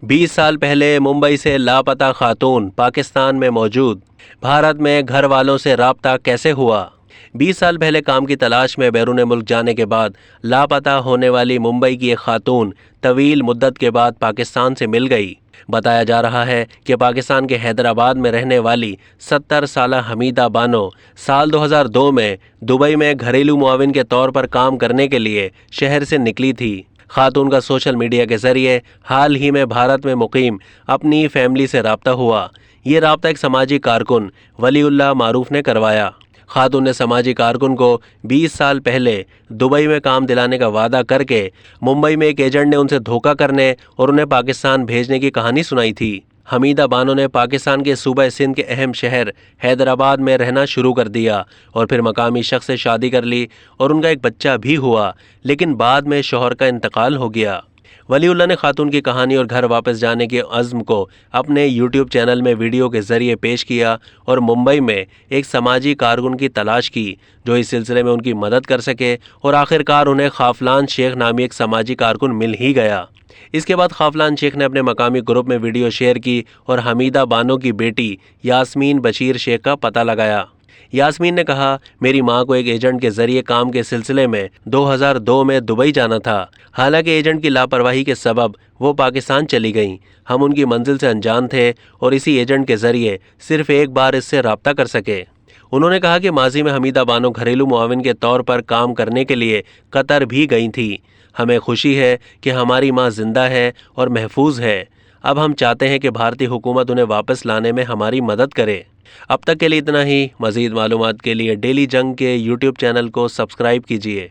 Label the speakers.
Speaker 1: 20 سال پہلے ممبئی سے لاپتہ خاتون پاکستان میں موجود، بھارت میں گھر والوں سے رابطہ کیسے ہوا؟ 20 سال پہلے کام کی تلاش میں بیرون ملک جانے کے بعد لاپتہ ہونے والی ممبئی کی ایک خاتون طویل مدت کے بعد پاکستان سے مل گئی۔ بتایا جا رہا ہے کہ پاکستان کے حیدرآباد میں رہنے والی 70 سالہ حمیدہ بانو سال 2002 میں دبئی میں گھریلو معاون کے طور پر کام کرنے کے لیے شہر سے نکلی تھی۔ خاتون کا سوشل میڈیا کے ذریعے حال ہی میں بھارت میں مقیم اپنی فیملی سے رابطہ ہوا۔ یہ رابطہ ایک سماجی کارکن ولی اللہ معروف نے کروایا۔ خاتون نے سماجی کارکن کو 20 سال پہلے دبئی میں کام دلانے کا وعدہ کر کے ممبئی میں ایک ایجنٹ نے ان سے دھوکہ کرنے اور انہیں پاکستان بھیجنے کی کہانی سنائی تھی۔ حمیدہ بانو نے پاکستان کے صوبہ سندھ کے اہم شہر حیدرآباد میں رہنا شروع کر دیا اور پھر مقامی شخص سے شادی کر لی اور ان کا ایک بچہ بھی ہوا، لیکن بعد میں شوہر کا انتقال ہو گیا۔ ولی اللہ نے خاتون کی کہانی اور گھر واپس جانے کے عزم کو اپنے یوٹیوب چینل میں ویڈیو کے ذریعے پیش کیا اور ممبئی میں ایک سماجی کارکن کی تلاش کی جو اس سلسلے میں ان کی مدد کر سکے، اور آخرکار انہیں خافلان شیخ نامی ایک سماجی کارکن مل ہی گیا۔ اس کے بعد خافلان شیخ نے اپنے مقامی گروپ میں ویڈیو شیئر کی اور حمیدہ بانو کی بیٹی یاسمین بشیر شیخ کا پتہ لگایا۔ یاسمین نے کہا، میری ماں کو ایک ایجنٹ کے ذریعے کام کے سلسلے میں 2002 میں دبئی جانا تھا، حالانکہ ایجنٹ کی لاپرواہی کے سبب وہ پاکستان چلی گئیں۔ ہم ان کی منزل سے انجان تھے اور اسی ایجنٹ کے ذریعے صرف ایک بار اس سے رابطہ کر سکے۔ انہوں نے کہا کہ ماضی میں حمیدہ بانو گھریلو معاون کے طور پر کام کرنے کے لیے قطر بھی گئی تھیں۔ ہمیں خوشی ہے کہ ہماری ماں زندہ ہے اور محفوظ ہے۔ اب ہم چاہتے ہیں کہ بھارتی حکومت انہیں واپس لانے میں ہماری مدد کرے۔ اب تک کے لیے اتنا ہی۔ مزید معلومات کے لیے ڈیلی جنگ کے یوٹیوب چینل کو سبسکرائب کیجیے۔